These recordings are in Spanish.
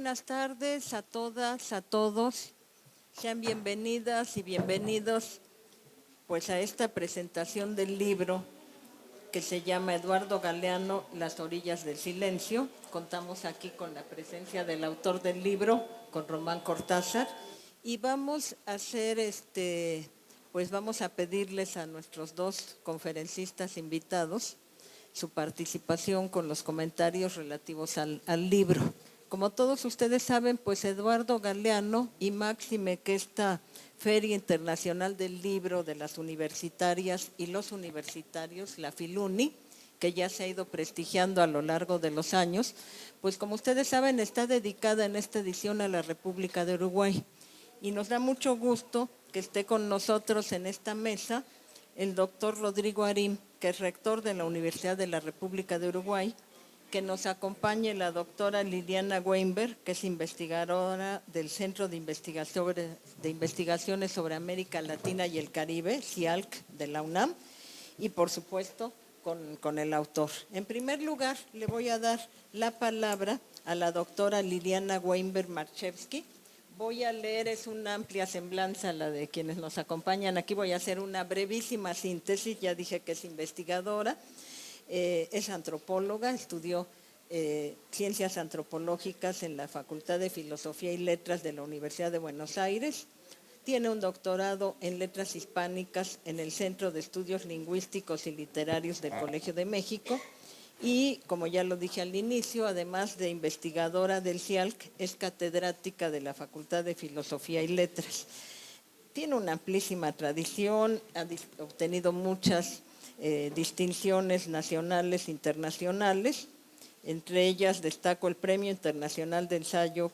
buenas tardes a todas, a todos. Sean bienvenidas y bienvenidos pues a esta presentación del libro que se llama Eduardo Galeano, Las orillas del silencio. Contamos aquí con la presencia del autor del libro, con Román Cortázar, y vamos a hacer pues vamos a pedirles a nuestros dos conferencistas invitados su participación con los comentarios relativos al libro. Como todos ustedes saben, pues Eduardo Galeano, y máxime que esta Feria Internacional del Libro de las Universitarias y los Universitarios, la Filuni, que ya se ha ido prestigiando a lo largo de los años, pues como ustedes saben está dedicada en esta edición a la República de Uruguay. Y nos da mucho gusto que esté con nosotros en esta mesa el doctor Rodrigo Arim, que es rector de la Universidad de la República de Uruguay, que nos acompañe la doctora Liliana Weinberg, que es investigadora del Centro de Investigaciones sobre América Latina y el Caribe, CIALC, de la UNAM, y por supuesto con el autor. En primer lugar, le voy a dar la palabra a la doctora Liliana Weinberg Marchewski. Voy a leer, es una amplia semblanza la de quienes nos acompañan. Aquí voy a hacer una brevísima síntesis, ya dije que es investigadora, es antropóloga, estudió ciencias antropológicas en la Facultad de Filosofía y Letras de la Universidad de Buenos Aires, tiene un doctorado en Letras Hispánicas en el Centro de Estudios Lingüísticos y Literarios del Colegio de México, y, como ya lo dije al inicio, además de investigadora del CIALC, es catedrática de la Facultad de Filosofía y Letras. Tiene una amplísima tradición, ha obtenido muchas distinciones nacionales e internacionales. Entre ellas destaco el Premio Internacional de Ensayo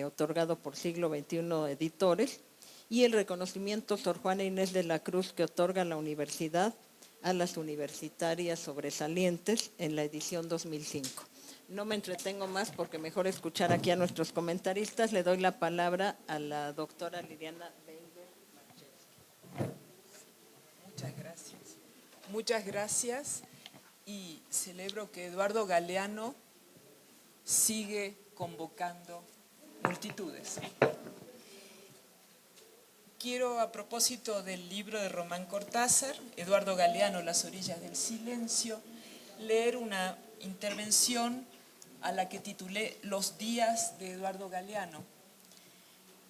otorgado por Siglo XXI Editores y el reconocimiento Sor Juana Inés de la Cruz que otorga la universidad a las universitarias sobresalientes en la edición 2005. No me entretengo más porque mejor escuchar aquí a nuestros comentaristas. Le doy la palabra a la doctora Liliana Weinberg Marchewski. Muchas gracias. Muchas gracias, y celebro que Eduardo Galeano sigue convocando multitudes. Quiero, a propósito del libro de Román Cortázar, Eduardo Galeano, Las orillas del silencio, leer una intervención a la que titulé Los días de Eduardo Galeano.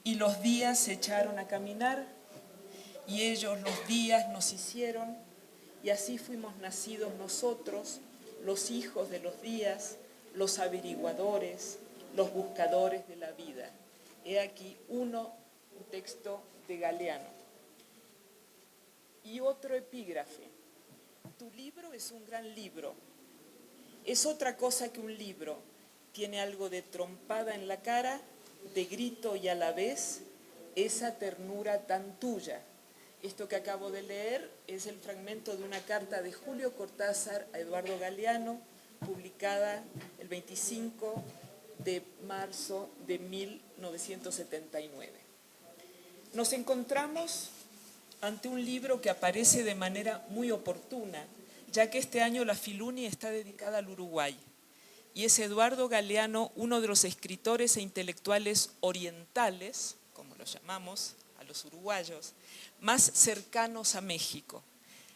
Y los días se echaron a caminar, y ellos los días nos hicieron, y así fuimos nacidos nosotros, los hijos de los días, los averiguadores, los buscadores de la vida. He aquí un texto de Galeano. Y otro epígrafe. Tu libro es un gran libro. Es otra cosa que un libro. Tiene algo de trompada en la cara, de grito y a la vez esa ternura tan tuya. Esto que acabo de leer es el fragmento de una carta de Julio Cortázar a Eduardo Galeano, publicada el 25 de marzo de 1979. Nos encontramos ante un libro que aparece de manera muy oportuna, ya que este año la Filuni está dedicada al Uruguay, y es Eduardo Galeano uno de los escritores e intelectuales orientales, como los llamamos a los uruguayos, más cercanos a México.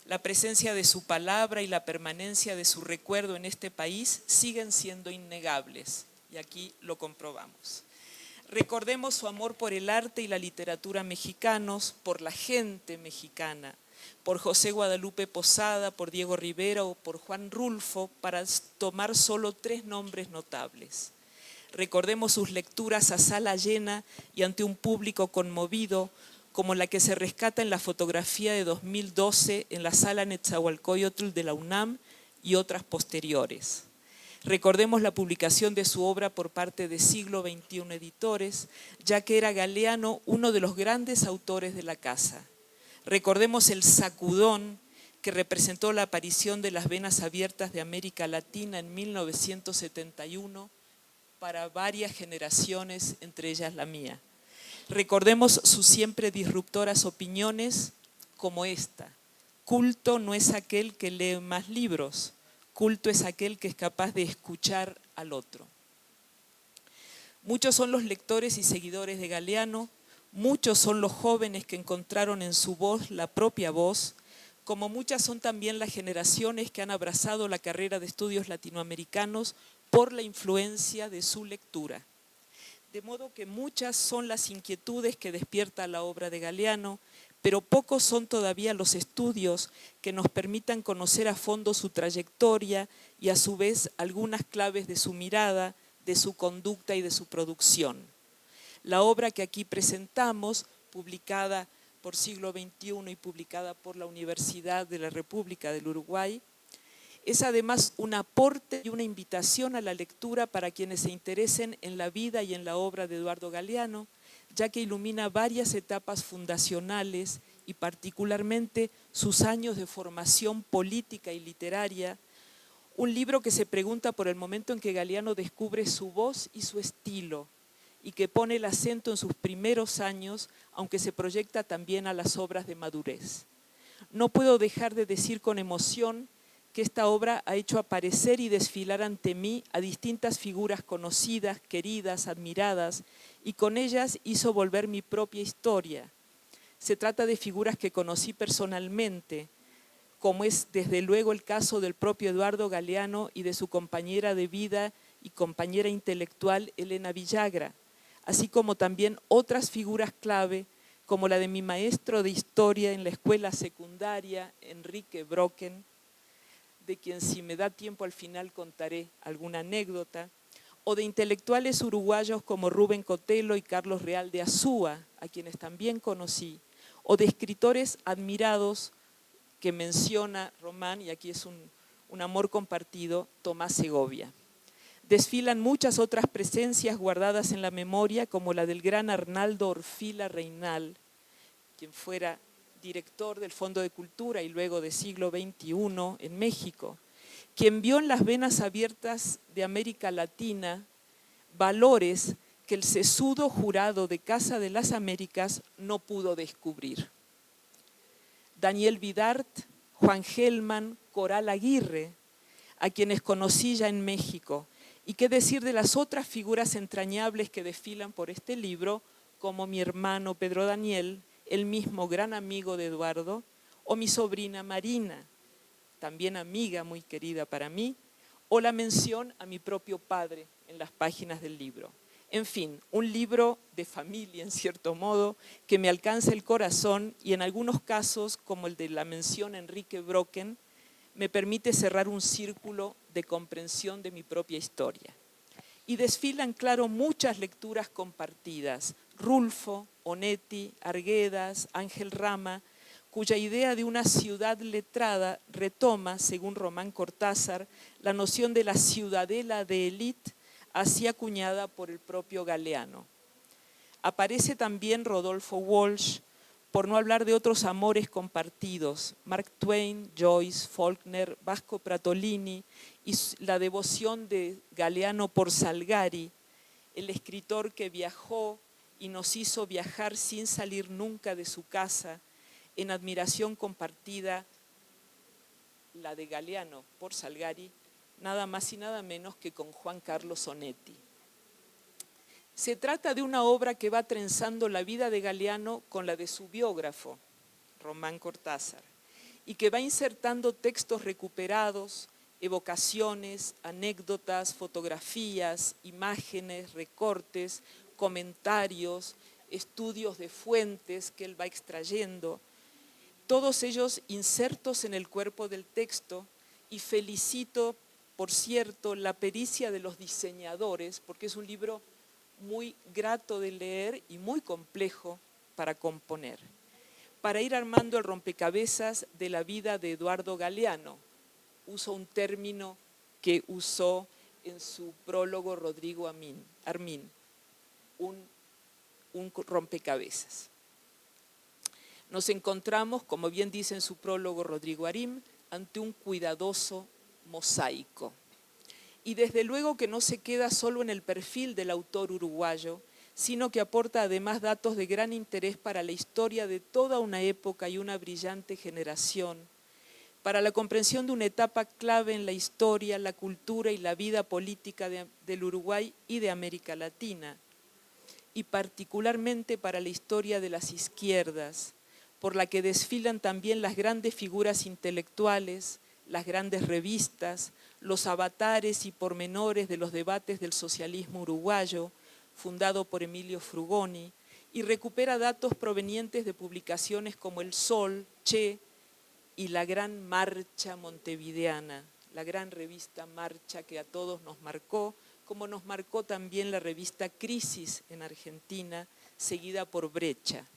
La presencia de su palabra y la permanencia de su recuerdo en este país siguen siendo innegables, y aquí lo comprobamos. Recordemos su amor por el arte y la literatura mexicanos, por la gente mexicana, por José Guadalupe Posada, por Diego Rivera o por Juan Rulfo, para tomar solo 3 nombres notables. Recordemos sus lecturas a sala llena y ante un público conmovido, como la que se rescata en la fotografía de 2012 en la sala Netzahualcóyotl de la UNAM y otras posteriores. Recordemos la publicación de su obra por parte de Siglo XXI Editores, ya que era Galeano uno de los grandes autores de la casa. Recordemos el sacudón que representó la aparición de las venas abiertas de América Latina en 1971 para varias generaciones, entre ellas la mía. Recordemos sus siempre disruptoras opiniones como esta: culto no es aquel que lee más libros, culto es aquel que es capaz de escuchar al otro. Muchos son los lectores y seguidores de Galeano, muchos son los jóvenes que encontraron en su voz la propia voz, como muchas son también las generaciones que han abrazado la carrera de estudios latinoamericanos por la influencia de su lectura. De modo que muchas son las inquietudes que despierta la obra de Galeano, pero pocos son todavía los estudios que nos permitan conocer a fondo su trayectoria y a su vez algunas claves de su mirada, de su conducta y de su producción. La obra que aquí presentamos, publicada por Siglo XXI y publicada por la Universidad de la República del Uruguay, es además un aporte y una invitación a la lectura para quienes se interesen en la vida y en la obra de Eduardo Galeano, ya que ilumina varias etapas fundacionales y particularmente sus años de formación política y literaria. Un libro que se pregunta por el momento en que Galeano descubre su voz y su estilo y que pone el acento en sus primeros años, aunque se proyecta también a las obras de madurez. No puedo dejar de decir con emoción que esta obra ha hecho aparecer y desfilar ante mí a distintas figuras conocidas, queridas, admiradas, y con ellas hizo volver mi propia historia. Se trata de figuras que conocí personalmente, como es desde luego el caso del propio Eduardo Galeano y de su compañera de vida y compañera intelectual Elena Villagra, así como también otras figuras clave, como la de mi maestro de historia en la escuela secundaria, Enrique Brocken, de quien si me da tiempo al final contaré alguna anécdota, o de intelectuales uruguayos como Rubén Cotelo y Carlos Real de Azúa, a quienes también conocí, o de escritores admirados que menciona Román, y aquí es un amor compartido, Tomás Segovia. Desfilan muchas otras presencias guardadas en la memoria, como la del gran Arnaldo Orfila Reinal, quien fuera director del Fondo de Cultura y luego de Siglo XXI en México, quien vio en las venas abiertas de América Latina valores que el sesudo jurado de Casa de las Américas no pudo descubrir. Daniel Vidart, Juan Gelman, Coral Aguirre, a quienes conocí ya en México, y qué decir de las otras figuras entrañables que desfilan por este libro, como mi hermano Pedro Daniel, el mismo gran amigo de Eduardo, o mi sobrina Marina, también amiga muy querida para mí, o la mención a mi propio padre en las páginas del libro. En fin, un libro de familia, en cierto modo, que me alcanza el corazón y en algunos casos, como el de la mención a Enrique Brocken, me permite cerrar un círculo de comprensión de mi propia historia. Y desfilan, claro, muchas lecturas compartidas. Rulfo, Onetti, Arguedas, Ángel Rama, cuya idea de una ciudad letrada retoma, según Román Cortázar, la noción de la ciudadela de élite, así acuñada por el propio Galeano. Aparece también Rodolfo Walsh, por no hablar de otros amores compartidos, Mark Twain, Joyce, Faulkner, Vasco Pratolini y la devoción de Galeano por Salgari, el escritor que viajó y nos hizo viajar sin salir nunca de su casa, en admiración compartida, la de Galeano por Salgari, nada más y nada menos que con Juan Carlos Onetti. Se trata de una obra que va trenzando la vida de Galeano con la de su biógrafo, Román Cortázar, y que va insertando textos recuperados, evocaciones, anécdotas, fotografías, imágenes, recortes, comentarios, estudios de fuentes que él va extrayendo, todos ellos insertos en el cuerpo del texto, y felicito, por cierto, la pericia de los diseñadores, porque es un libro muy grato de leer y muy complejo para componer, para ir armando el rompecabezas de la vida de Eduardo Galeano. Uso un término que usó en su prólogo Rodrigo Armin, un rompecabezas. Nos encontramos, como bien dice en su prólogo Rodrigo Arim, ante un cuidadoso mosaico. Y desde luego que no se queda solo en el perfil del autor uruguayo, sino que aporta además datos de gran interés para la historia de toda una época y una brillante generación, para la comprensión de una etapa clave en la historia, la cultura y la vida política del Uruguay y de América Latina, y particularmente para la historia de las izquierdas, por la que desfilan también las grandes figuras intelectuales, las grandes revistas, los avatares y pormenores de los debates del socialismo uruguayo, fundado por Emilio Frugoni, y recupera datos provenientes de publicaciones como El Sol, Che y la Gran Marcha Montevideana, la gran revista Marcha que a todos nos marcó, como nos marcó también la revista Crisis en Argentina, seguida por Brecha.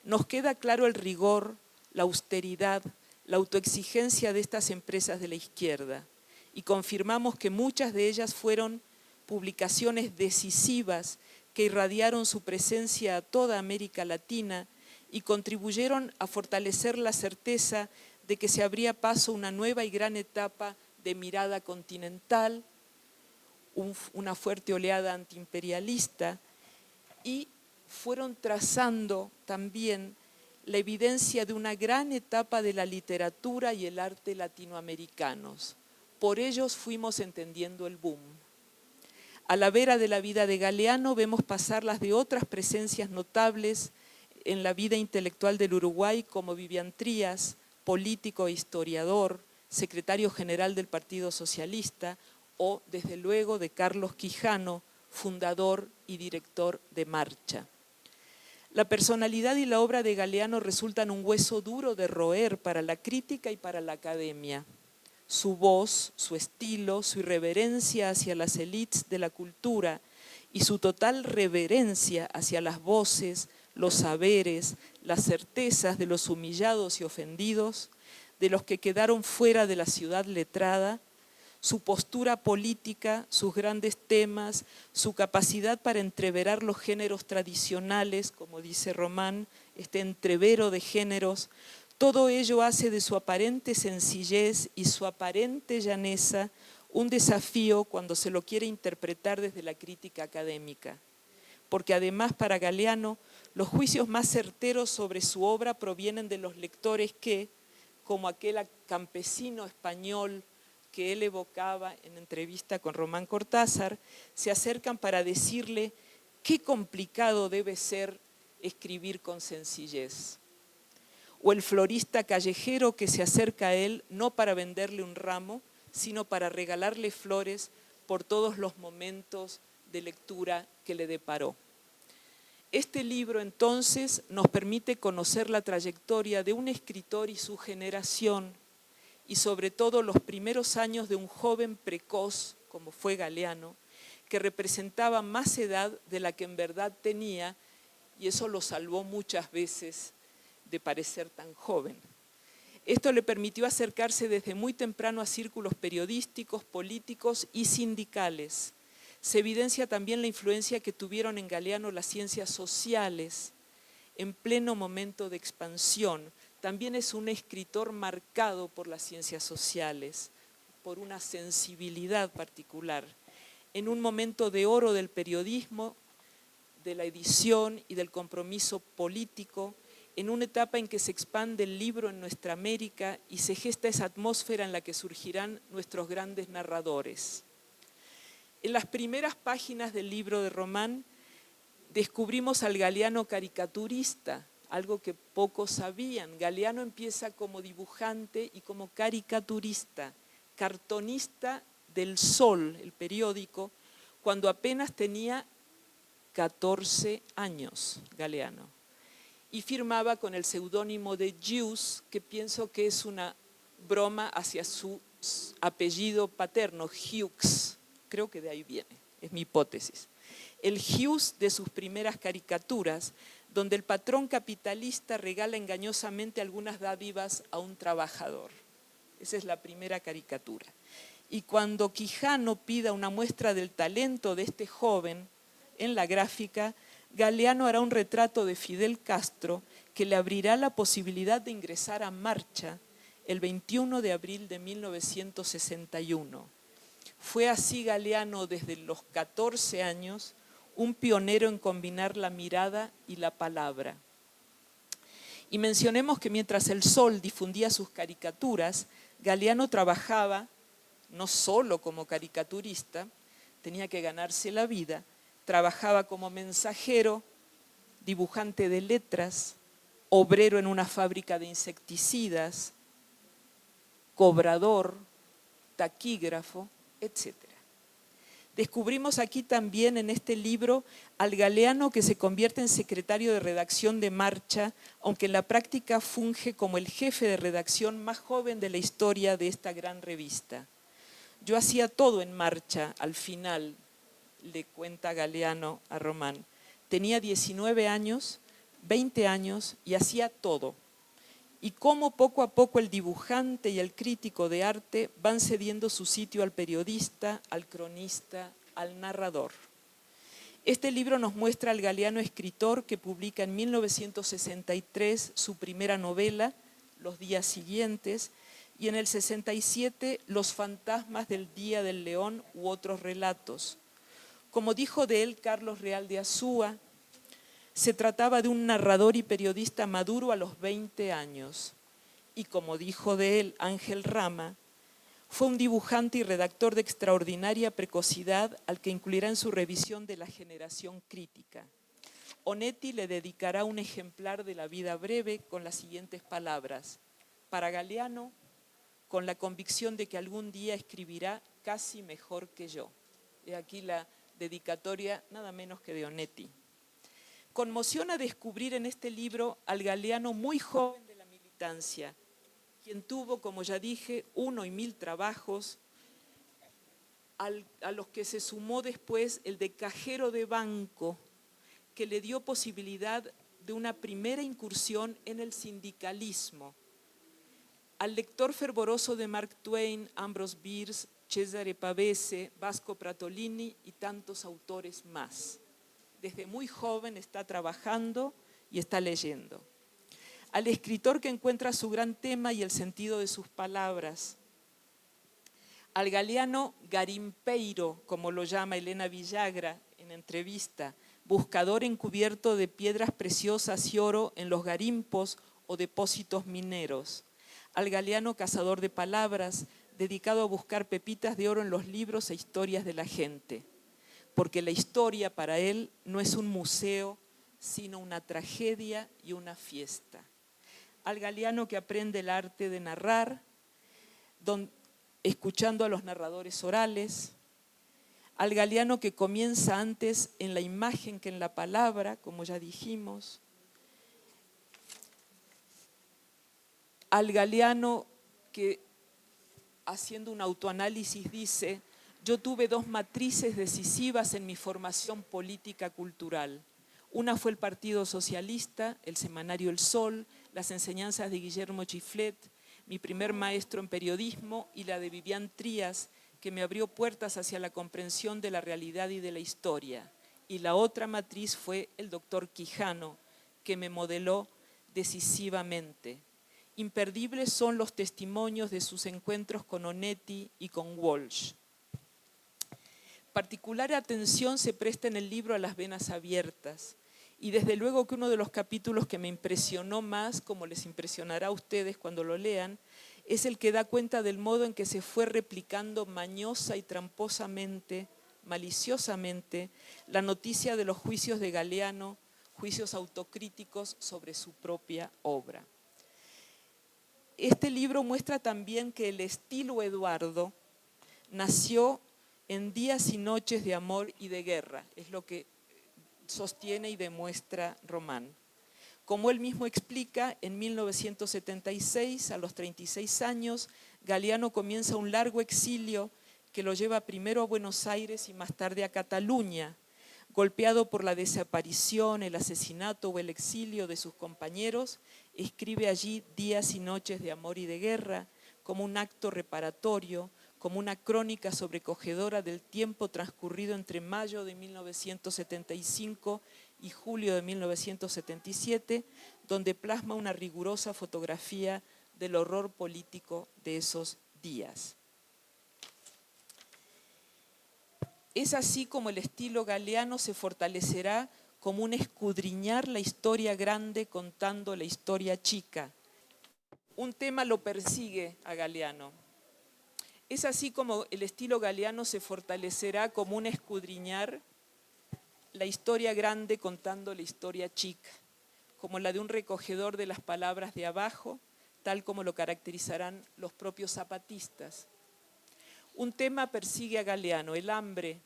Nos queda claro el rigor, la austeridad, la autoexigencia de estas empresas de la izquierda y confirmamos que muchas de ellas fueron publicaciones decisivas que irradiaron su presencia a toda América Latina y contribuyeron a fortalecer la certeza de que se abría paso una nueva y gran etapa de mirada continental, una fuerte oleada antiimperialista, y fueron trazando también la evidencia de una gran etapa de la literatura y el arte latinoamericanos. Por ellos fuimos entendiendo el boom. A la vera de la vida de Galeano vemos pasar las de otras presencias notables en la vida intelectual del Uruguay, como Vivian Trías, político e historiador, secretario general del Partido Socialista, o desde luego de Carlos Quijano, fundador y director de Marcha. La personalidad y la obra de Galeano resultan un hueso duro de roer para la crítica y para la academia. Su voz, su estilo, su irreverencia hacia las élites de la cultura y su total reverencia hacia las voces, los saberes, las certezas de los humillados y ofendidos, de los que quedaron fuera de la ciudad letrada, su postura política, sus grandes temas, su capacidad para entreverar los géneros tradicionales, como dice Román, este entrevero de géneros, todo ello hace de su aparente sencillez y su aparente llaneza un desafío cuando se lo quiere interpretar desde la crítica académica. Porque además para Galeano, los juicios más certeros sobre su obra provienen de los lectores que, como aquel campesino español que él evocaba en entrevista con Román Cortázar, se acercan para decirle qué complicado debe ser escribir con sencillez. O el florista callejero que se acerca a él no para venderle un ramo, sino para regalarle flores por todos los momentos de lectura que le deparó. Este libro entonces nos permite conocer la trayectoria de un escritor y su generación, y sobre todo los primeros años de un joven precoz, como fue Galeano, que representaba más edad de la que en verdad tenía, y eso lo salvó muchas veces de parecer tan joven. Esto le permitió acercarse desde muy temprano a círculos periodísticos, políticos y sindicales. Se evidencia también la influencia que tuvieron en Galeano las ciencias sociales, en pleno momento de expansión. También es un escritor marcado por las ciencias sociales, por una sensibilidad particular. En un momento de oro del periodismo, de la edición y del compromiso político, en una etapa en que se expande el libro en nuestra América y se gesta esa atmósfera en la que surgirán nuestros grandes narradores. En las primeras páginas del libro de Román descubrimos al Galeano caricaturista, algo que pocos sabían. Galeano empieza como dibujante y como caricaturista, cartonista del Sol, el periódico, cuando apenas tenía 14 años, Galeano. Y firmaba con el seudónimo de Hughes, que pienso que es una broma hacia su apellido paterno, Hughes. Creo que de ahí viene, es mi hipótesis. El Hughes de sus primeras caricaturas, donde el patrón capitalista regala engañosamente algunas dádivas a un trabajador. Esa es la primera caricatura. Y cuando Quijano pida una muestra del talento de este joven en la gráfica, Galeano hará un retrato de Fidel Castro que le abrirá la posibilidad de ingresar a Marcha el 21 de abril de 1961. Fue así Galeano desde los 14 años un pionero en combinar la mirada y la palabra. Y mencionemos que mientras el Sol difundía sus caricaturas, Galeano trabajaba no solo como caricaturista, tenía que ganarse la vida, trabajaba como mensajero, dibujante de letras, obrero en una fábrica de insecticidas, cobrador, taquígrafo, etc. Descubrimos aquí también en este libro al Galeano que se convierte en secretario de redacción de Marcha, aunque en la práctica funge como el jefe de redacción más joven de la historia de esta gran revista. Yo hacía todo en Marcha al final, le cuenta Galeano a Román. Tenía 19 años, 20 años y hacía todo. Y cómo poco a poco el dibujante y el crítico de arte van cediendo su sitio al periodista, al cronista, al narrador. Este libro nos muestra al Galeano escritor que publica en 1963 su primera novela, Los días siguientes, y en el 67 Los fantasmas del Día del León u otros relatos. Como dijo de él Carlos Real de Azúa, se trataba de un narrador y periodista maduro a los 20 años. Y como dijo de él Ángel Rama, fue un dibujante y redactor de extraordinaria precocidad al que incluirá en su revisión de La generación crítica. Onetti le dedicará un ejemplar de La vida breve con las siguientes palabras. Para Galeano, con la convicción de que algún día escribirá casi mejor que yo. He aquí la dedicatoria nada menos que de Onetti. Conmociona descubrir en este libro al Galeano muy joven de la militancia, quien tuvo, como ya dije, 1 y 1000 trabajos, a los que se sumó después el de cajero de banco, que le dio posibilidad de una primera incursión en el sindicalismo. Al lector fervoroso de Mark Twain, Ambrose Bierce, Cesare Pavese, Vasco Pratolini y tantos autores más. Desde muy joven está trabajando y está leyendo. Al escritor que encuentra su gran tema y el sentido de sus palabras. Al Galeano garimpeiro, como lo llama Elena Villagra en entrevista, buscador encubierto de piedras preciosas y oro en los garimpos o depósitos mineros. Al Galeano cazador de palabras, dedicado a buscar pepitas de oro en los libros e historias de la gente. Porque la historia para él no es un museo, sino una tragedia y una fiesta. Al Galeano que aprende el arte de narrar, escuchando a los narradores orales. Al Galeano que comienza antes en la imagen que en la palabra, como ya dijimos. Al Galeano que, haciendo un autoanálisis, dice: yo tuve 2 matrices decisivas en mi formación política cultural. Una fue el Partido Socialista, el semanario El Sol, las enseñanzas de Guillermo Chiflet, mi primer maestro en periodismo, y la de Vivian Trías, que me abrió puertas hacia la comprensión de la realidad y de la historia. Y la otra matriz fue el doctor Quijano, que me modeló decisivamente. Imperdibles son los testimonios de sus encuentros con Onetti y con Walsh. Particular atención se presta en el libro a las venas abiertas, y desde luego que uno de los capítulos que me impresionó más, como les impresionará a ustedes cuando lo lean, es el que da cuenta del modo en que se fue replicando mañosa y tramposamente, maliciosamente, la noticia de los juicios de Galeano, juicios autocríticos sobre su propia obra. Este libro muestra también que el estilo Eduardo nació en días y noches de amor y de guerra, es lo que sostiene y demuestra Román. Como él mismo explica, en 1976, a los 36 años, Galeano comienza un largo exilio que lo lleva primero a Buenos Aires y más tarde a Cataluña, golpeado por la desaparición, el asesinato o el exilio de sus compañeros. Escribe allí Días y noches de amor y de guerra como un acto reparatorio, como una crónica sobrecogedora del tiempo transcurrido entre mayo de 1975 y julio de 1977, donde plasma una rigurosa fotografía del horror político de esos días. Es así como el estilo galeano se fortalecerá como un escudriñar la historia grande contando la historia chica. Un tema lo persigue a Galeano. Es así como el estilo galeano se fortalecerá como un escudriñar la historia grande contando la historia chica, como la de un recogedor de las palabras de abajo, tal como lo caracterizarán los propios zapatistas. Un tema persigue a Galeano, el hambre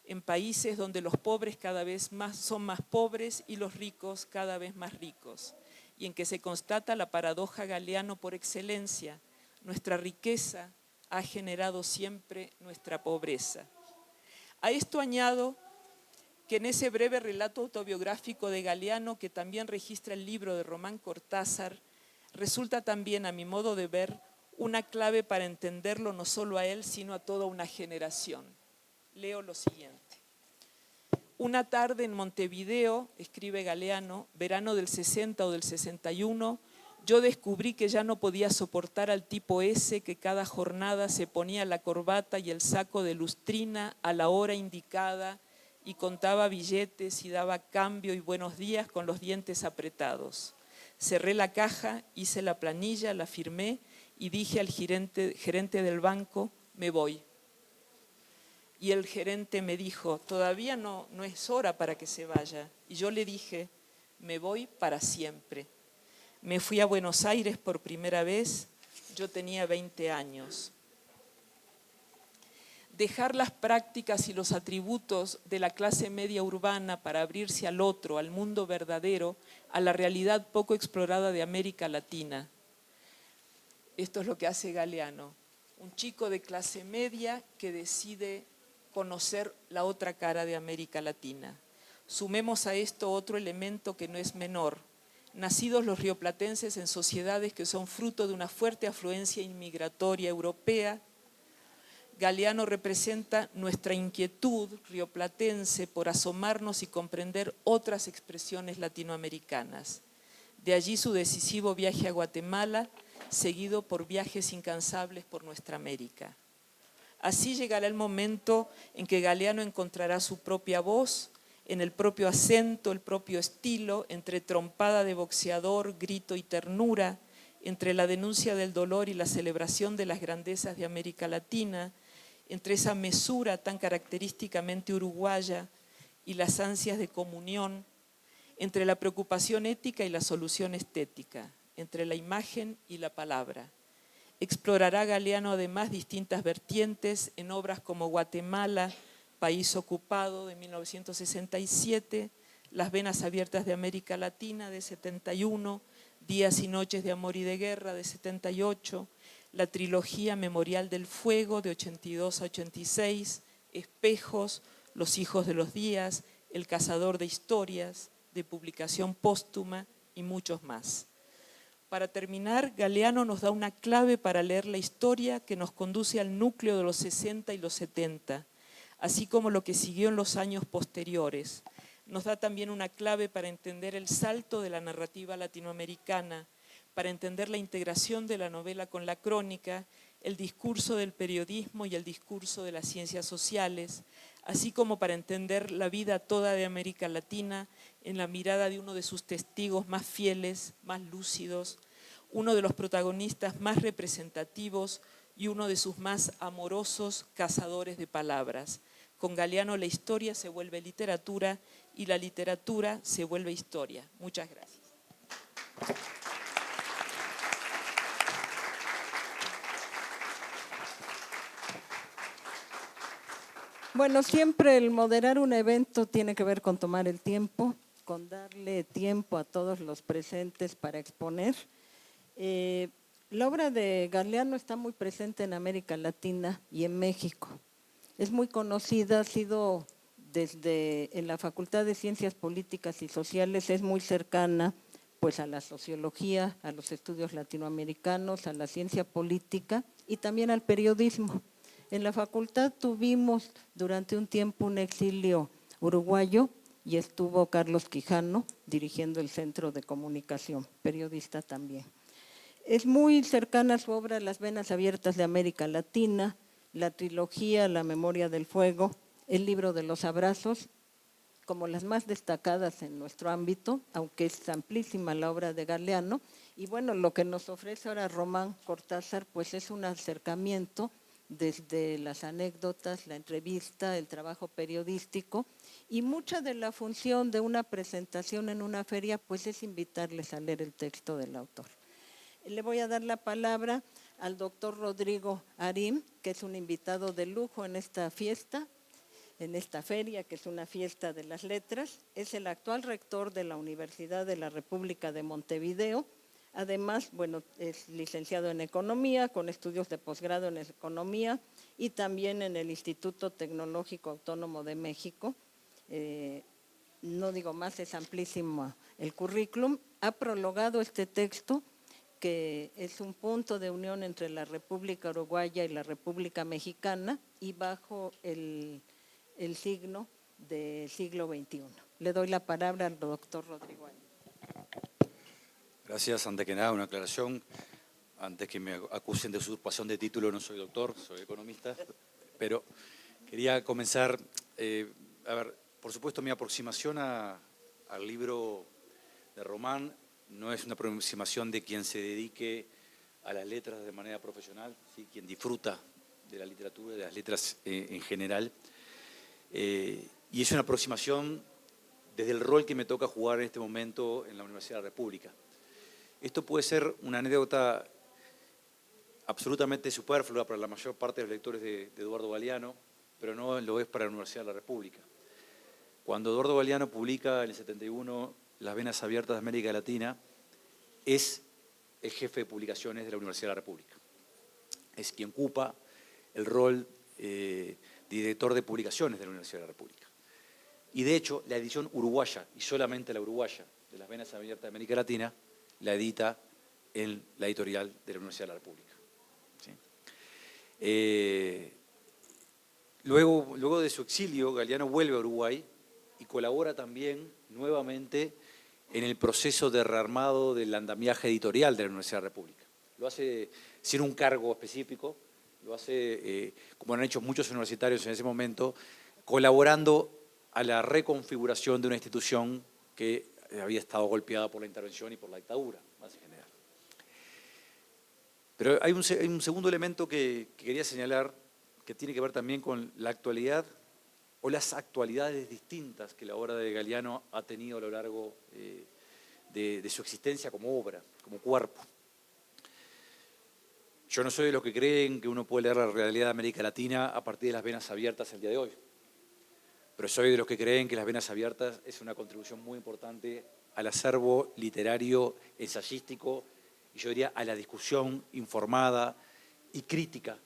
en países donde los pobres cada vez son más pobres y los ricos cada vez más ricos, y en que se constata la paradoja Galeano por excelencia: nuestra riqueza ha generado siempre nuestra pobreza. A esto añado que en ese breve relato autobiográfico de Galeano, que también registra el libro de Román Cortázar, resulta también, a mi modo de ver, una clave para entenderlo no solo a él, sino a toda una generación. Leo lo siguiente. Una tarde en Montevideo, escribe Galeano, verano del 60 o del 61, yo descubrí que ya no podía soportar al tipo ese que cada jornada se ponía la corbata y el saco de lustrina a la hora indicada y contaba billetes y daba cambio y buenos días con los dientes apretados. Cerré la caja, hice la planilla, la firmé y dije al gerente del banco: me voy. Y el gerente me dijo: todavía no es hora para que se vaya. Y yo le dije: me voy para siempre. Me fui a Buenos Aires por primera vez, yo tenía 20 años. Dejar las prácticas y los atributos de la clase media urbana para abrirse al otro, al mundo verdadero, a la realidad poco explorada de América Latina. Esto es lo que hace Galeano, un chico de clase media que decide conocer la otra cara de América Latina. Sumemos a esto otro elemento que no es menor. Nacidos los rioplatenses en sociedades que son fruto de una fuerte afluencia inmigratoria europea, Galeano representa nuestra inquietud rioplatense por asomarnos y comprender otras expresiones latinoamericanas. De allí su decisivo viaje a Guatemala, seguido por viajes incansables por nuestra América. Así llegará el momento en que Galeano encontrará su propia voz, en el propio acento, el propio estilo, entre trompada de boxeador, grito y ternura, entre la denuncia del dolor y la celebración de las grandezas de América Latina, entre esa mesura tan característicamente uruguaya y las ansias de comunión, entre la preocupación ética y la solución estética, entre la imagen y la palabra. Explorará Galeano además distintas vertientes en obras como Guatemala, País Ocupado de 1967, Las Venas Abiertas de América Latina de 71, Días y Noches de Amor y de Guerra de 78, la trilogía Memorial del Fuego de 82 a 86, Espejos, Los Hijos de los Días, El Cazador de Historias, de publicación póstuma y muchos más. Para terminar, Galeano nos da una clave para leer la historia que nos conduce al núcleo de los 60 y los 70, así como lo que siguió en los años posteriores. Nos da también una clave para entender el salto de la narrativa latinoamericana, para entender la integración de la novela con la crónica, el discurso del periodismo y el discurso de las ciencias sociales, así como para entender la vida toda de América Latina en la mirada de uno de sus testigos más fieles, más lúcidos, uno de los protagonistas más representativos y uno de sus más amorosos cazadores de palabras. Con Galeano la historia se vuelve literatura y la literatura se vuelve historia. Muchas gracias. Bueno, siempre el moderar un evento tiene que ver con tomar el tiempo, con darle tiempo a todos los presentes para exponer. La obra de Galeano está muy presente en América Latina y en México. Es muy conocida, ha sido desde en la Facultad de Ciencias Políticas y Sociales, es muy cercana pues a la sociología, a los estudios latinoamericanos, a la ciencia política y también al periodismo. En la facultad tuvimos durante un tiempo un exilio uruguayo y estuvo Carlos Quijano dirigiendo el Centro de Comunicación, periodista también. Es muy cercana a su obra Las Venas Abiertas de América Latina, la trilogía La Memoria del Fuego, El Libro de los Abrazos, como las más destacadas en nuestro ámbito, aunque es amplísima la obra de Galeano. Y bueno, lo que nos ofrece ahora Román Cortázar, pues es un acercamiento desde las anécdotas, la entrevista, el trabajo periodístico, y mucha de la función de una presentación en una feria pues es invitarles a leer el texto del autor. Le voy a dar la palabra al doctor Rodrigo Arim, que es un invitado de lujo en esta fiesta, en esta feria, que es una fiesta de las letras. Es el actual rector de la Universidad de la República de Montevideo. Además, bueno, es licenciado en Economía, con estudios de posgrado en Economía y también en el Instituto Tecnológico Autónomo de México. No digo más, es amplísimo el currículum. Ha prologado este texto, que es un punto de unión entre la República Uruguaya y la República Mexicana, y bajo el signo del siglo XXI. Le doy la palabra al doctor Rodrigo Arim. Gracias. Antes que nada, una aclaración. Antes que me acusen de usurpación de título, no soy doctor, soy economista. Pero quería comenzar, por supuesto, mi aproximación al libro de Román no es una aproximación de quien se dedique a las letras de manera profesional, ¿sí? Quien disfruta de la literatura, de las letras en general. Y es una aproximación desde el rol que me toca jugar en este momento en la Universidad de la República. Esto puede ser una anécdota absolutamente superflua para la mayor parte de los lectores de Eduardo Galeano, pero no lo es para la Universidad de la República. Cuando Eduardo Galeano publica en el 71 Las Venas Abiertas de América Latina, es el jefe de publicaciones de la Universidad de la República. Es quien ocupa el rol de director de publicaciones de la Universidad de la República. Y de hecho, la edición uruguaya, y solamente la uruguaya, de Las Venas Abiertas de América Latina, la edita en la editorial de la Universidad de la República. ¿Sí? Luego de su exilio, Galeano vuelve a Uruguay y colabora también nuevamente en el proceso de rearmado del andamiaje editorial de la Universidad de la República. Lo hace sin un cargo específico, lo hace, como han hecho muchos universitarios en ese momento, colaborando a la reconfiguración de una institución que había estado golpeada por la intervención y por la dictadura, más en general. Pero hay un segundo elemento que quería señalar, que tiene que ver también con la actualidad o las actualidades distintas que la obra de Galeano ha tenido a lo largo de su existencia como obra, como cuerpo. Yo no soy de los que creen que uno puede leer la realidad de América Latina a partir de Las Venas Abiertas el día de hoy. Pero soy de los que creen que Las Venas Abiertas es una contribución muy importante al acervo literario, ensayístico, y yo diría a la discusión informada y crítica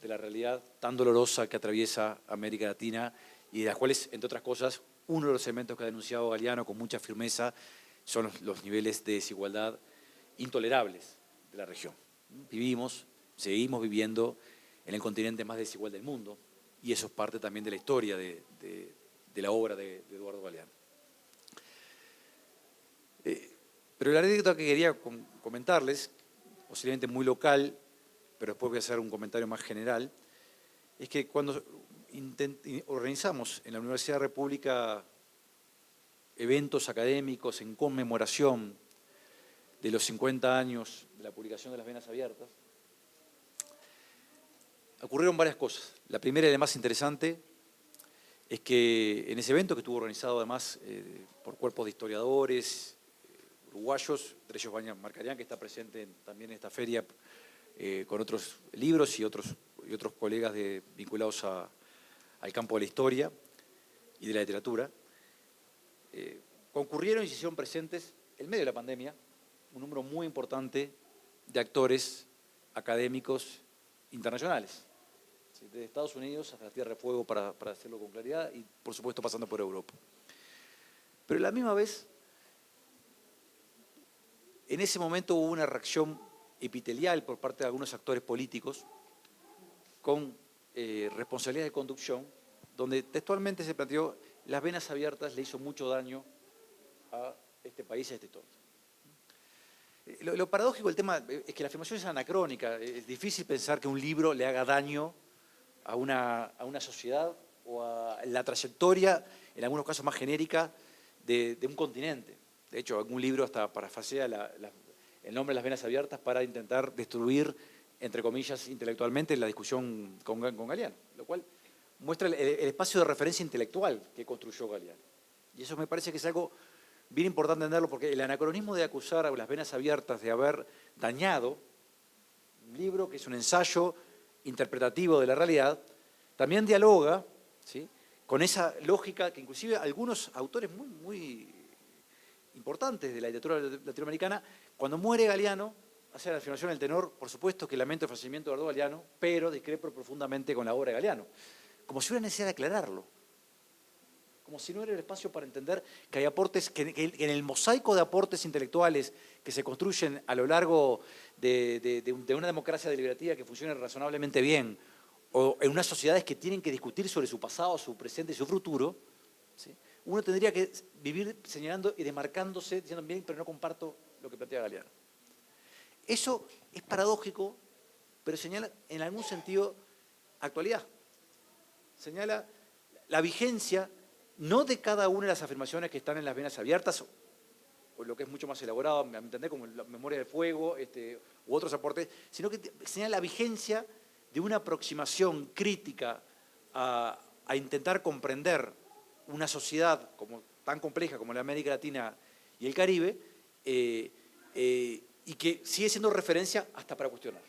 de la realidad tan dolorosa que atraviesa América Latina y de las cuales, entre otras cosas, uno de los elementos que ha denunciado Galeano con mucha firmeza son los niveles de desigualdad intolerables de la región. Seguimos viviendo en el continente más desigual del mundo, y eso es parte también de la historia de la obra de Eduardo Galeano. Pero la anécdota que quería comentarles, posiblemente muy local, pero después voy a hacer un comentario más general, es que cuando organizamos en la Universidad de la República eventos académicos en conmemoración de los 50 años de la publicación de Las Venas Abiertas, ocurrieron varias cosas. La primera y la más interesante es que en ese evento, que estuvo organizado además por cuerpos de historiadores uruguayos, entre ellos Marcarián, que está presente también en esta feria con otros libros y otros colegas vinculados al campo de la historia y de la literatura, concurrieron y se hicieron presentes, en medio de la pandemia, un número muy importante de actores académicos internacionales, desde Estados Unidos hasta la Tierra de Fuego, para hacerlo con claridad, y por supuesto pasando por Europa. Pero a la misma vez, en ese momento hubo una reacción epitelial por parte de algunos actores políticos con responsabilidad de conducción, donde textualmente se planteó: Las Venas Abiertas le hizo mucho daño a este país, a este entorno. Lo paradójico del tema es que la afirmación es anacrónica. Es difícil pensar que un libro le haga daño a una sociedad o a la trayectoria en algunos casos más genérica, de un continente. De hecho, algún libro hasta parafrasea el nombre de las venas abiertas para intentar destruir, entre comillas, intelectualmente la discusión con Galeano, lo cual muestra el espacio de referencia intelectual que construyó Galeano. Y eso me parece que es algo bien importante entenderlo, porque el anacronismo de acusar a las venas abiertas de haber dañado un libro que es un ensayo interpretativo de la realidad, también dialoga, ¿sí?, con esa lógica que inclusive algunos autores muy importantes de la literatura latinoamericana, cuando muere Galeano, hacen la afirmación del tenor, por supuesto que lamento el fallecimiento de Eduardo Galeano, pero discrepo profundamente con la obra de Galeano. Como si hubiera necesidad de aclararlo. Como si no era el espacio para entender que hay aportes, que en el mosaico de aportes intelectuales que se construyen a lo largo de una democracia deliberativa que funcione razonablemente bien, o en unas sociedades que tienen que discutir sobre su pasado, su presente y su futuro, ¿sí?, uno tendría que vivir señalando y demarcándose, diciendo bien, pero no comparto lo que plantea Galeano. Eso es paradójico, pero señala en algún sentido actualidad. Señala la vigencia no de cada una de las afirmaciones que están en las venas abiertas, o lo que es mucho más elaborado, a mi entender, como la memoria del fuego, u otros aportes, sino que señala la vigencia de una aproximación crítica a intentar comprender una sociedad tan compleja como la América Latina y el Caribe, y que sigue siendo referencia hasta para cuestionar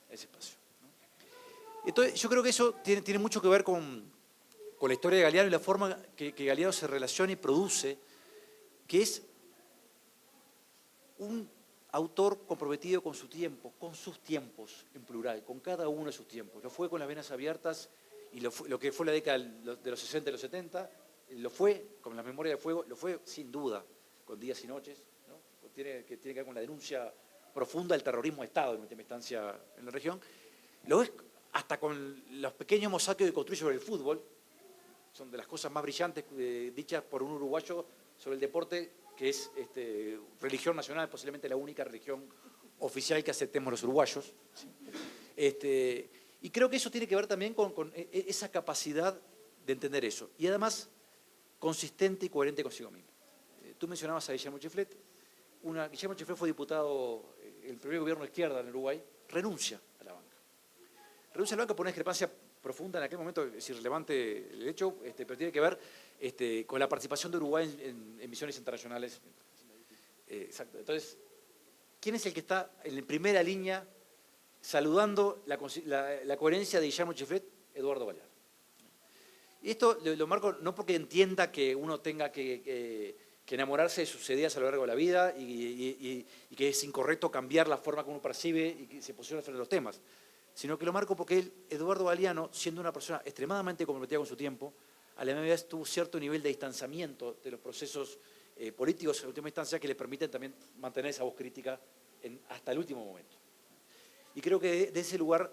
ese espacio, ¿no? Entonces, yo creo que eso tiene mucho que ver con la historia de Galeano y la forma que Galeano se relaciona y produce, que es un autor comprometido con su tiempo, con sus tiempos en plural, con cada uno de sus tiempos. Lo fue con las venas abiertas y lo que fue la década de los 60 y los 70, lo fue con la memoria del fuego, lo fue sin duda con Días y Noches, ¿no?, que tiene que ver con la denuncia profunda del terrorismo de Estado en última instancia en la región. Lo es hasta con los pequeños mosaicos que construye sobre el fútbol. Son de las cosas más brillantes dichas por un uruguayo sobre el deporte, que es religión nacional, posiblemente la única religión oficial que aceptemos los uruguayos. Y creo que eso tiene que ver también con esa capacidad de entender eso. Y además, consistente y coherente consigo mismo. Tú mencionabas a Guillermo Chiflet. Guillermo Chiflet fue diputado, el primer gobierno de izquierda en Uruguay, renuncia a la banca. Renuncia a la banca por una discrepancia profunda en aquel momento, es irrelevante el hecho, pero tiene que ver con la participación de Uruguay en misiones internacionales. Exacto. Entonces, ¿quién es el que está en primera línea saludando la coherencia de Guillermo Chiflet? Eduardo Galeano. Y esto lo marco no porque entienda que uno tenga que enamorarse de sus ideas a lo largo de la vida y que es incorrecto cambiar la forma como uno percibe y que se posiciona frente a los temas, sino que lo marco porque Eduardo Galeano, siendo una persona extremadamente comprometida con su tiempo, a la misma vez tuvo cierto nivel de distanciamiento de los procesos políticos en última instancia que le permiten también mantener esa voz crítica hasta el último momento. Y creo que de ese lugar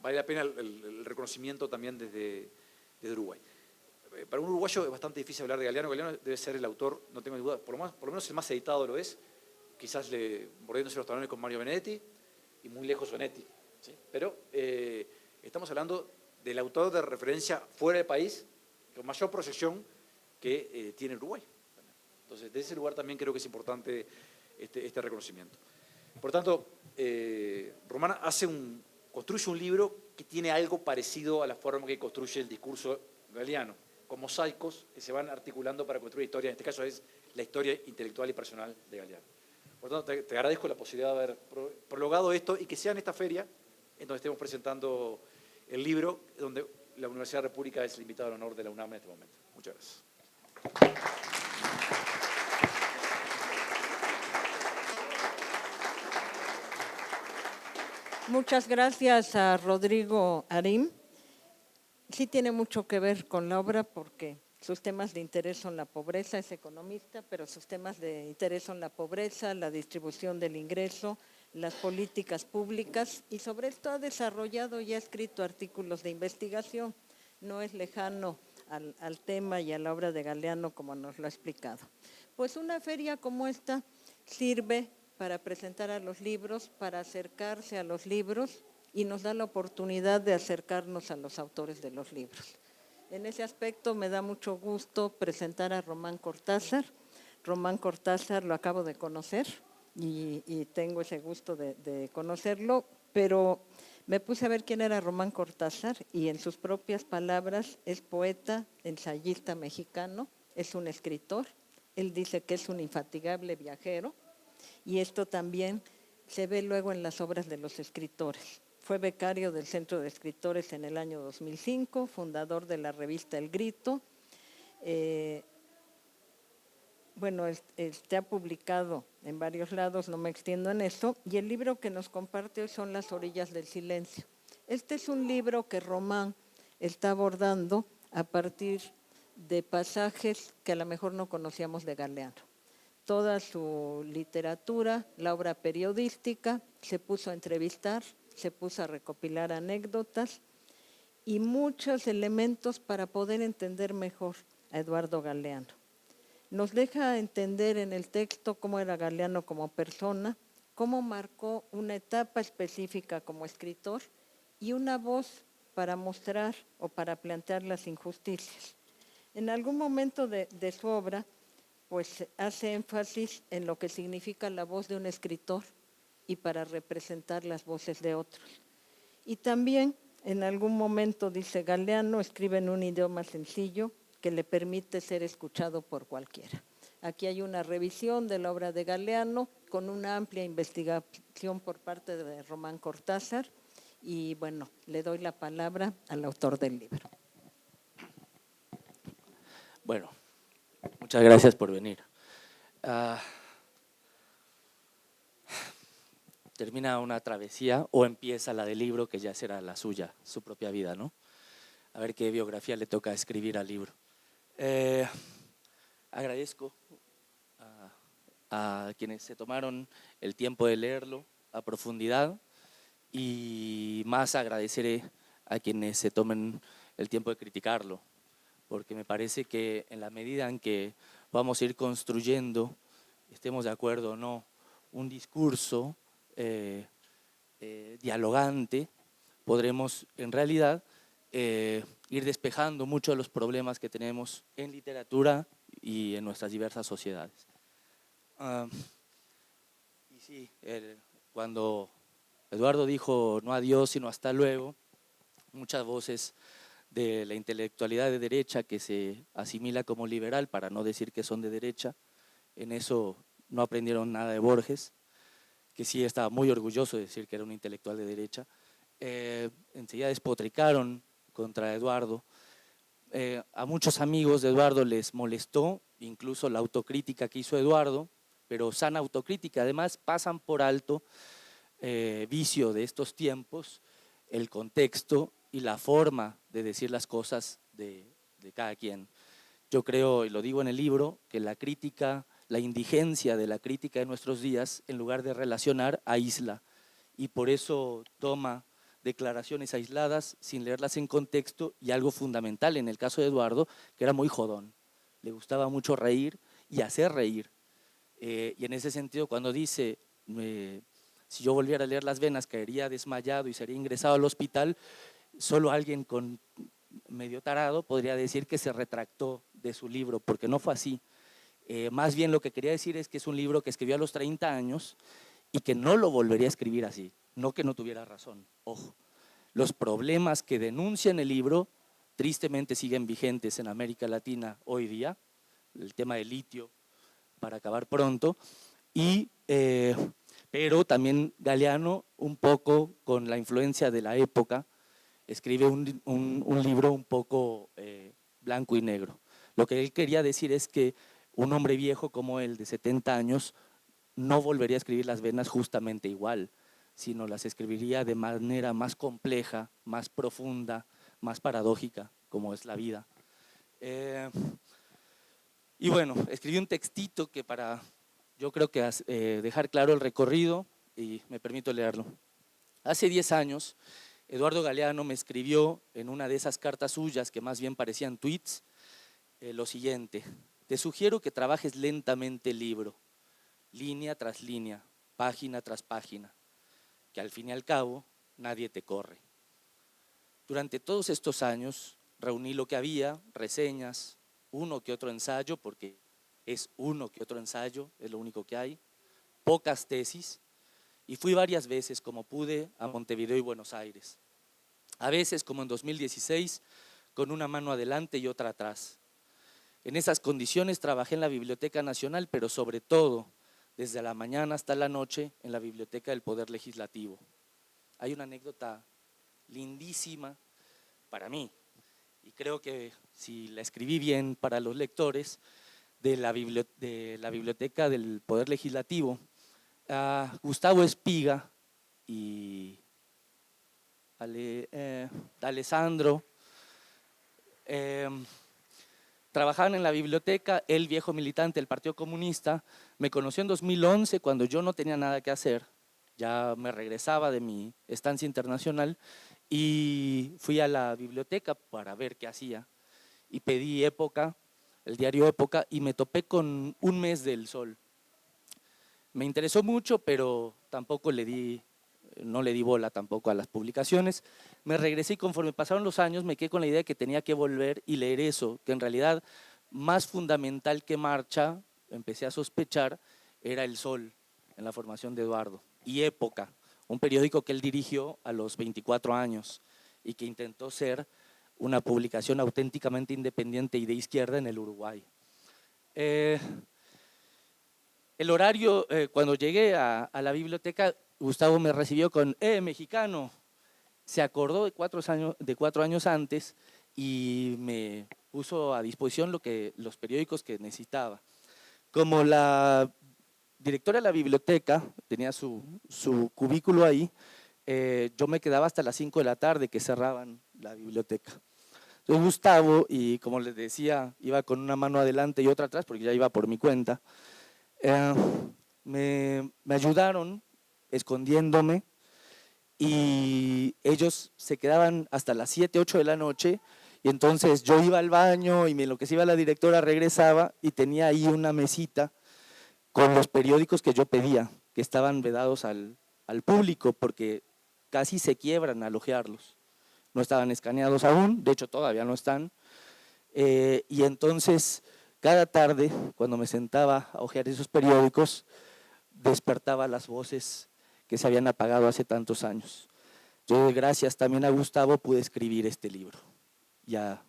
vale la pena el reconocimiento también desde Uruguay. Para un uruguayo es bastante difícil hablar de Galeano. Galeano debe ser el autor, no tengo duda, por lo menos el más editado lo es, quizás mordiéndose los talones con Mario Benedetti y muy lejos Onetti, ¿sí? Pero estamos hablando del autor de referencia fuera del país con mayor proyección que tiene Uruguay. Entonces, desde ese lugar también creo que es importante este reconocimiento. Por tanto, Romana construye un libro que tiene algo parecido a la forma que construye el discurso galeano, con mosaicos que se van articulando para construir historia. En este caso es la historia intelectual y personal de Galeano. Por tanto, te agradezco la posibilidad de haber prolongado esto y que sea en esta feria en donde estemos presentando el libro, donde la Universidad de la República es el invitado de honor de la UNAM en este momento. Muchas gracias. Muchas gracias a Rodrigo Arim. Sí tiene mucho que ver con la obra porque sus temas de interés son la pobreza, es economista, pero sus temas de interés son la pobreza, la distribución del ingreso, las políticas públicas y sobre esto ha desarrollado y ha escrito artículos de investigación. No es lejano al tema y a la obra de Galeano como nos lo ha explicado. Pues una feria como esta sirve para presentar a los libros, para acercarse a los libros y nos da la oportunidad de acercarnos a los autores de los libros. En ese aspecto me da mucho gusto presentar a Román Cortázar. Román Cortázar lo acabo de conocer y tengo ese gusto de conocerlo, pero me puse a ver quién era Román Cortázar y en sus propias palabras es poeta, ensayista mexicano, es un escritor. Él dice que es un infatigable viajero y esto también se ve luego en las obras de los escritores. Fue becario del Centro de Escritores en el año 2005, fundador de la revista El Grito. Bueno, ha publicado en varios lados, no me extiendo en eso, y el libro que nos comparte hoy son Las orillas del silencio. Este es un libro que Román está abordando a partir de pasajes que a lo mejor no conocíamos de Galeano. Toda su literatura, la obra periodística, se puso a entrevistar, se puso a recopilar anécdotas y muchos elementos para poder entender mejor a Eduardo Galeano. Nos deja entender en el texto cómo era Galeano como persona, cómo marcó una etapa específica como escritor y una voz para mostrar o para plantear las injusticias. En algún momento de su obra, pues hace énfasis en lo que significa la voz de un escritor y para representar las voces de otros. Y también en algún momento, dice Galeano, escribe en un idioma sencillo que le permite ser escuchado por cualquiera. Aquí hay una revisión de la obra de Galeano con una amplia investigación por parte de Román Cortázar y bueno, le doy la palabra al autor del libro. Bueno, muchas gracias por venir. Termina una travesía o empieza la del libro que ya será la suya, su propia vida, ¿no? A ver qué biografía le toca escribir al libro. Agradezco a quienes se tomaron el tiempo de leerlo a profundidad y más agradeceré a quienes se tomen el tiempo de criticarlo, porque me parece que en la medida en que vamos a ir construyendo, estemos de acuerdo o no, un discurso dialogante, podremos en realidad ir despejando muchos de los problemas que tenemos en literatura y en nuestras diversas sociedades. Y sí, cuando Eduardo dijo no adiós sino hasta luego, muchas voces de la intelectualidad de derecha que se asimila como liberal, para no decir que son de derecha, en eso no aprendieron nada de Borges, que sí estaba muy orgulloso de decir que era un intelectual de derecha, enseguida despotricaron contra Eduardo. A muchos amigos de Eduardo les molestó incluso la autocrítica que hizo Eduardo, pero sana autocrítica. Además pasan por alto, vicio de estos tiempos, el contexto y la forma de decir las cosas de cada quien. Yo creo, y lo digo en el libro, que la crítica, la indigencia de la crítica de nuestros días, en lugar de relacionar, aísla, y por eso toma declaraciones aisladas sin leerlas en contexto, y algo fundamental en el caso de Eduardo, que era muy jodón, le gustaba mucho reír y hacer reír, y en ese sentido cuando dice si yo volviera a leer Las Venas caería desmayado y sería ingresado al hospital, solo alguien con medio tarado podría decir que se retractó de su libro, porque no fue así. Más bien lo que quería decir es que es un libro que escribió a los 30 años y que no lo volvería a escribir así, no que no tuviera razón, ojo. Los problemas que denuncia en el libro tristemente siguen vigentes en América Latina hoy día, el tema del litio para acabar pronto, pero también Galeano, un poco con la influencia de la época, escribe un libro un poco blanco y negro. Lo que él quería decir es que un hombre viejo como él, de 70 años, no volvería a escribir Las Venas justamente igual, sino las escribiría de manera más compleja, más profunda, más paradójica, como es la vida. Y bueno, escribí un textito que para, yo creo que dejar claro el recorrido, y me permito leerlo. Hace 10 años, Eduardo Galeano me escribió en una de esas cartas suyas que más bien parecían tweets, lo siguiente: te sugiero que trabajes lentamente el libro, línea tras línea, página tras página, que al fin y al cabo nadie te corre. Durante todos estos años reuní lo que había, reseñas, uno que otro ensayo, porque es uno que otro ensayo, es lo único que hay, pocas tesis, y fui varias veces como pude a Montevideo y Buenos Aires. A veces, como en 2016, con una mano adelante y otra atrás. En esas condiciones trabajé en la Biblioteca Nacional, pero sobre todo, desde la mañana hasta la noche, en la Biblioteca del Poder Legislativo. Hay una anécdota lindísima para mí, y creo que si la escribí bien para los lectores, de la Biblioteca del Poder Legislativo. Gustavo Espiga y Alessandro trabajaban en la biblioteca. El viejo militante del Partido Comunista me conoció en 2011 cuando yo no tenía nada que hacer, ya me regresaba de mi estancia internacional y fui a la biblioteca para ver qué hacía y pedí Época, el diario Época, y me topé con Un mes del sol. Me interesó mucho, pero tampoco no le di bola tampoco a las publicaciones. Me regresé y conforme pasaron los años me quedé con la idea de que tenía que volver y leer eso, que en realidad más fundamental que Marcha, empecé a sospechar, era El Sol en la formación de Eduardo, y Época, un periódico que él dirigió a los 24 años y que intentó ser una publicación auténticamente independiente y de izquierda en el Uruguay. El horario, cuando llegué a la biblioteca, Gustavo me recibió con, mexicano, se acordó de 4 años antes y me puso a disposición los periódicos que necesitaba. Como la directora de la biblioteca tenía su cubículo ahí, yo me quedaba hasta las 5 de la tarde que cerraban la biblioteca. Entonces Gustavo, y como les decía, iba con una mano adelante y otra atrás porque ya iba por mi cuenta, me ayudaron escondiéndome y ellos se quedaban hasta las 7, 8 de la noche y entonces yo iba al baño y lo que se iba la directora regresaba y tenía ahí una mesita con los periódicos que yo pedía, que estaban vedados al público porque casi se quiebran al hojearlos. No estaban escaneados aún, de hecho todavía no están. Y entonces cada tarde, cuando me sentaba a hojear esos periódicos, despertaba las voces que se habían apagado hace tantos años. Yo, gracias también a Gustavo, pude escribir este libro y a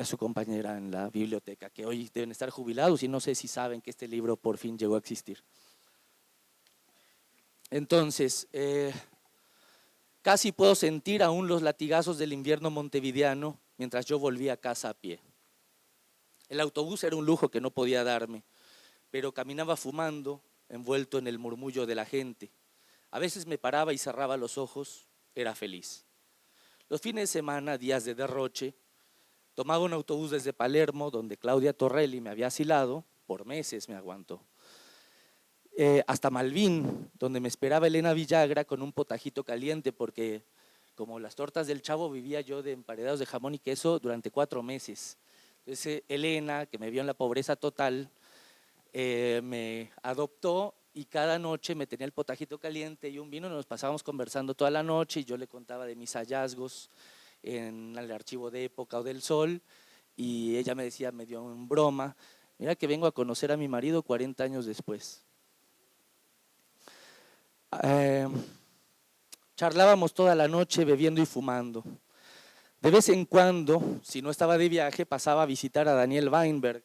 su compañera en la biblioteca, que hoy deben estar jubilados y no sé si saben que este libro por fin llegó a existir. Entonces, casi puedo sentir aún los latigazos del invierno montevideano mientras yo volvía a casa a pie. El autobús era un lujo que no podía darme, pero caminaba fumando, envuelto en el murmullo de la gente. A veces me paraba y cerraba los ojos, era feliz. Los fines de semana, días de derroche, tomaba un autobús desde Palermo, donde Claudia Torrelli me había asilado, por meses me aguantó, hasta Malvín, donde me esperaba Elena Villagra con un potajito caliente, porque como las tortas del Chavo vivía yo de emparedados de jamón y queso durante 4 meses. Entonces Elena, que me vio en la pobreza total, me adoptó y cada noche me tenía el potajito caliente y un vino, nos pasábamos conversando toda la noche y yo le contaba de mis hallazgos en el archivo de Época o del Sol y ella me decía, medio en broma, mira que vengo a conocer a mi marido 40 años después. Charlábamos toda la noche bebiendo y fumando. De vez en cuando, si no estaba de viaje, pasaba a visitar a Daniel Weinberg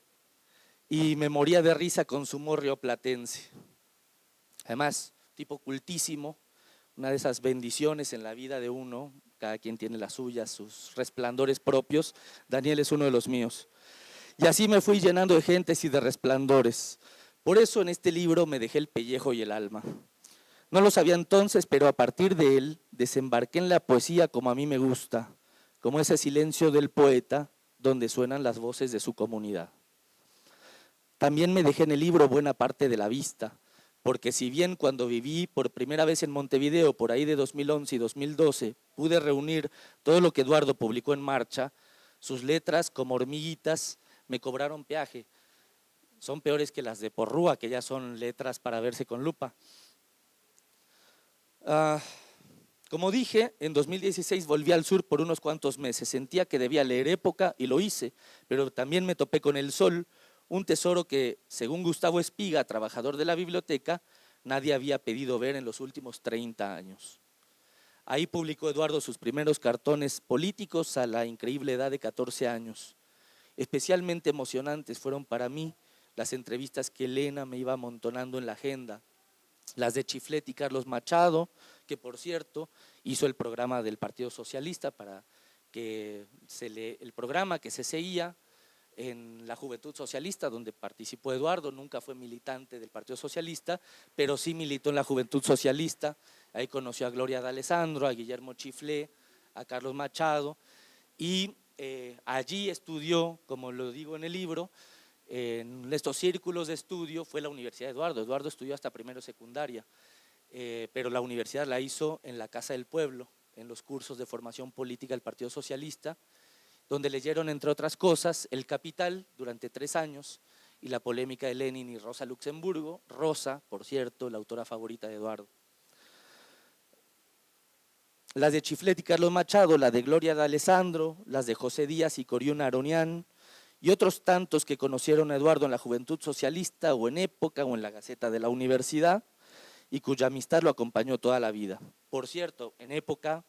y me moría de risa con su humor rioplatense. Además, tipo cultísimo, una de esas bendiciones en la vida de uno, cada quien tiene las suyas, sus resplandores propios, Daniel es uno de los míos. Y así me fui llenando de gentes y de resplandores. Por eso en este libro me dejé el pellejo y el alma. No lo sabía entonces, pero a partir de él desembarqué en la poesía como a mí me gusta, como ese silencio del poeta donde suenan las voces de su comunidad. También me dejé en el libro buena parte de la vista, porque si bien cuando viví por primera vez en Montevideo, por ahí de 2011 y 2012, pude reunir todo lo que Eduardo publicó en Marcha, sus letras, como hormiguitas, me cobraron peaje. Son peores que las de Porrúa, que ya son letras para verse con lupa. Como dije, en 2016 volví al sur por unos cuantos meses. Sentía que debía leer Época y lo hice, pero también me topé con El Sol, un tesoro que, según Gustavo Espiga, trabajador de la biblioteca, nadie había pedido ver en los últimos 30 años. Ahí publicó Eduardo sus primeros cartones políticos a la increíble edad de 14 años. Especialmente emocionantes fueron para mí las entrevistas que Elena me iba amontonando en la agenda, las de Chiflet y Carlos Machado, que por cierto hizo el programa del Partido Socialista para que el programa que se seguía en la Juventud Socialista, donde participó Eduardo. Nunca fue militante del Partido Socialista, pero sí militó en la Juventud Socialista. Ahí conoció a Gloria D'Alessandro, a Guillermo Chiflet, a Carlos Machado, y allí estudió, como lo digo en el libro, en estos círculos de estudio fue la Universidad de Eduardo. Eduardo estudió hasta primero secundaria, pero la universidad la hizo en la Casa del Pueblo, en los cursos de formación política del Partido Socialista, donde leyeron, entre otras cosas, El Capital durante 3 años y la polémica de Lenin y Rosa Luxemburgo. Rosa, por cierto, la autora favorita de Eduardo. Las de Chiflet y Carlos Machado, la de Gloria D'Alessandro, las de José Díaz y Coriuna Aronian, y otros tantos que conocieron a Eduardo en la Juventud Socialista o en Época o en la Gaceta de la Universidad, y cuya amistad lo acompañó toda la vida. Por cierto, en Época,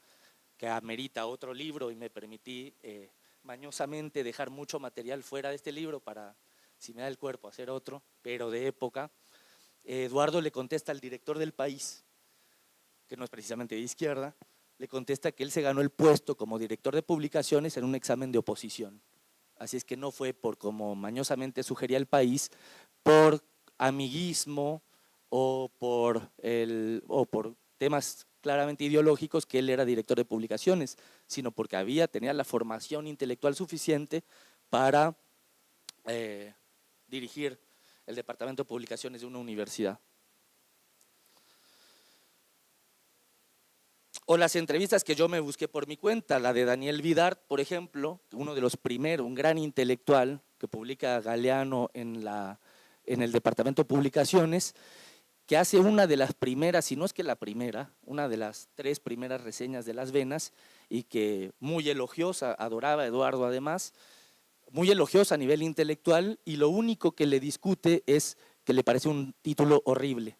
que amerita otro libro, y me permití mañosamente dejar mucho material fuera de este libro para, si me da el cuerpo, hacer otro, pero de Época, Eduardo le contesta al director del País, que no es precisamente de izquierda, le contesta que él se ganó el puesto como director de publicaciones en un examen de oposición. Así es que no fue por, como mañosamente sugería el País, por amiguismo o por temas claramente ideológicos que él era director de publicaciones, sino porque tenía la formación intelectual suficiente para dirigir el departamento de publicaciones de una universidad. O las entrevistas que yo me busqué por mi cuenta, la de Daniel Vidart, por ejemplo, uno de los primeros, un gran intelectual que publica Galeano en el departamento de publicaciones, que hace una de las primeras, si no es que la primera, una de las 3 primeras reseñas de Las Venas, y que muy elogiosa, adoraba a Eduardo además, muy elogiosa a nivel intelectual, y lo único que le discute es que le parece un título horrible.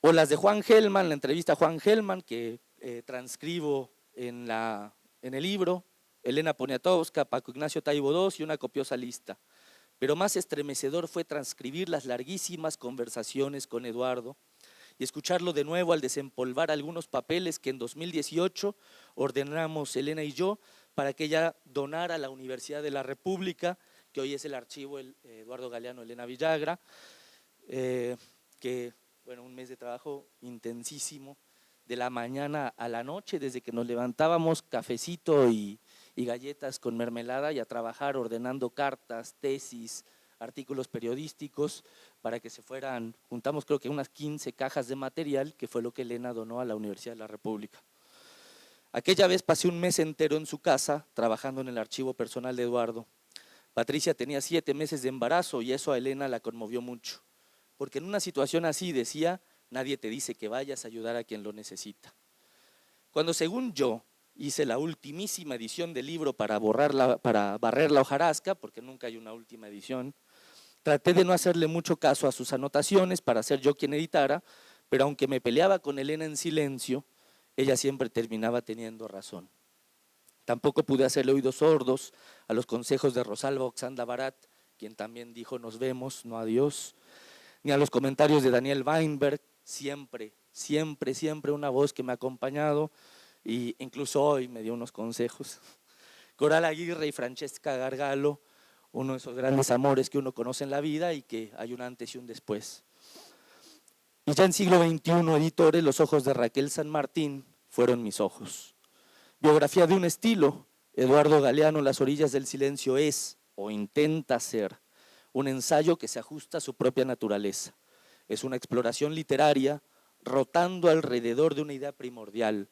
O las de Juan Gelman, la entrevista a Juan Gelman, que transcribo en el libro, Elena Poniatowska, Paco Ignacio Taibo II y una copiosa lista. Pero más estremecedor fue transcribir las larguísimas conversaciones con Eduardo y escucharlo de nuevo al desempolvar algunos papeles que en 2018 ordenamos Elena y yo para que ella donara a la Universidad de la República, que hoy es el archivo Eduardo Galeano, Elena Villagra, que bueno, un mes de trabajo intensísimo, de la mañana a la noche, desde que nos levantábamos, cafecito y galletas con mermelada, y a trabajar ordenando cartas, tesis, artículos periodísticos, para que se fueran, juntamos creo que unas 15 cajas de material, que fue lo que Elena donó a la Universidad de la República. Aquella vez pasé un mes entero en su casa, trabajando en el archivo personal de Eduardo. Patricia tenía 7 meses de embarazo y eso a Elena la conmovió mucho. Porque en una situación así, decía, nadie te dice que vayas a ayudar a quien lo necesita. Cuando, según yo, hice la ultimísima edición del libro para barrer la hojarasca, porque nunca hay una última edición, traté de no hacerle mucho caso a sus anotaciones para ser yo quien editara, pero aunque me peleaba con Elena en silencio, ella siempre terminaba teniendo razón. Tampoco pude hacerle oídos sordos a los consejos de Rosalba Oxanda Barat, quien también dijo nos vemos, no adiós, ni a los comentarios de Daniel Weinberg, siempre una voz que me ha acompañado, e incluso hoy me dio unos consejos. Coral Aguirre y Francesca Gargalo, uno de esos grandes amores que uno conoce en la vida y que hay un antes y un después. Y ya en siglo XXI, editores, los ojos de Raquel San Martín fueron mis ojos. Biografía de un estilo, Eduardo Galeano, Las orillas del silencio es, o intenta ser, un ensayo que se ajusta a su propia naturaleza. Es una exploración literaria rotando alrededor de una idea primordial,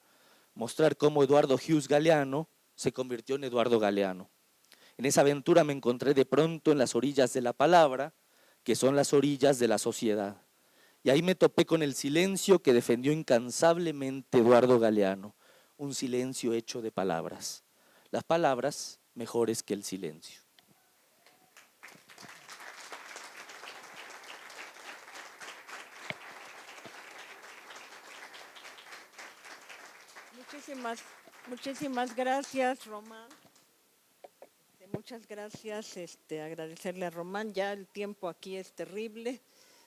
mostrar cómo Eduardo Hughes Galeano se convirtió en Eduardo Galeano. En esa aventura me encontré de pronto en las orillas de la palabra, que son las orillas de la sociedad. Y ahí me topé con el silencio que defendió incansablemente Eduardo Galeano, un silencio hecho de palabras. Las palabras mejores que el silencio. Muchísimas gracias, Román. Muchas gracias, agradecerle a Román. Ya el tiempo aquí es terrible.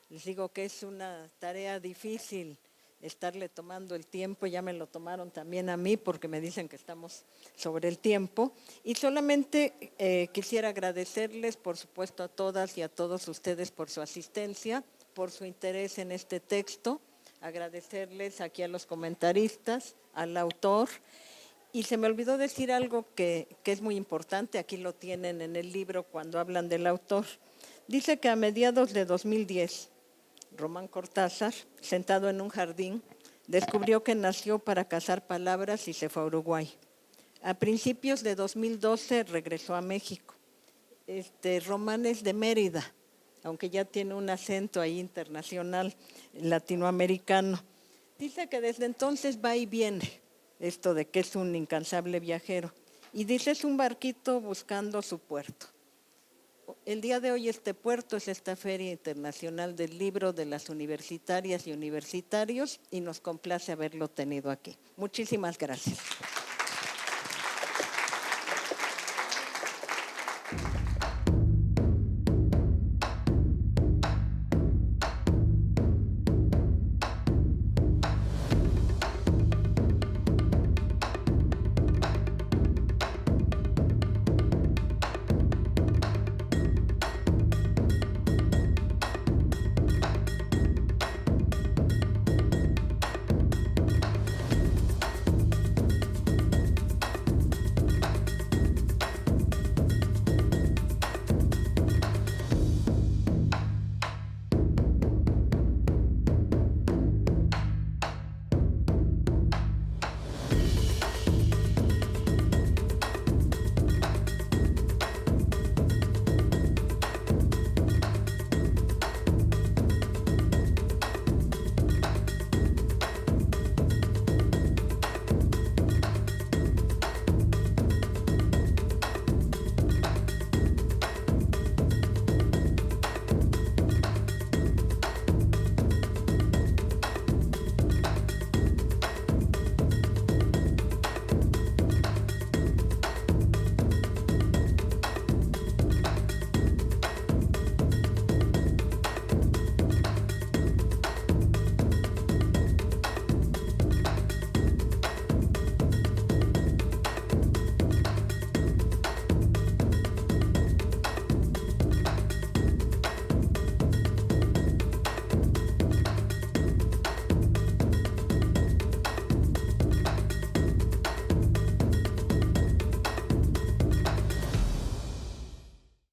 Les digo que es una tarea difícil estarle tomando el tiempo. Ya me lo tomaron también a mí porque me dicen que estamos sobre el tiempo. Y solamente quisiera agradecerles, por supuesto, a todas y a todos ustedes por su asistencia, por su interés en este texto. Agradecerles aquí a los comentaristas, al autor. Y se me olvidó decir algo que es muy importante, aquí lo tienen en el libro cuando hablan del autor. Dice que a mediados de 2010, Román Cortázar, sentado en un jardín, descubrió que nació para cazar palabras y se fue a Uruguay. A principios de 2012 regresó a México. Román es de Mérida, aunque ya tiene un acento ahí internacional, latinoamericano. Dice que desde entonces va y viene. Esto de que es un incansable viajero. Y dice, es un barquito buscando su puerto. El día de hoy este puerto es esta Feria Internacional del Libro de las Universitarias y Universitarios y nos complace haberlo tenido aquí. Muchísimas gracias.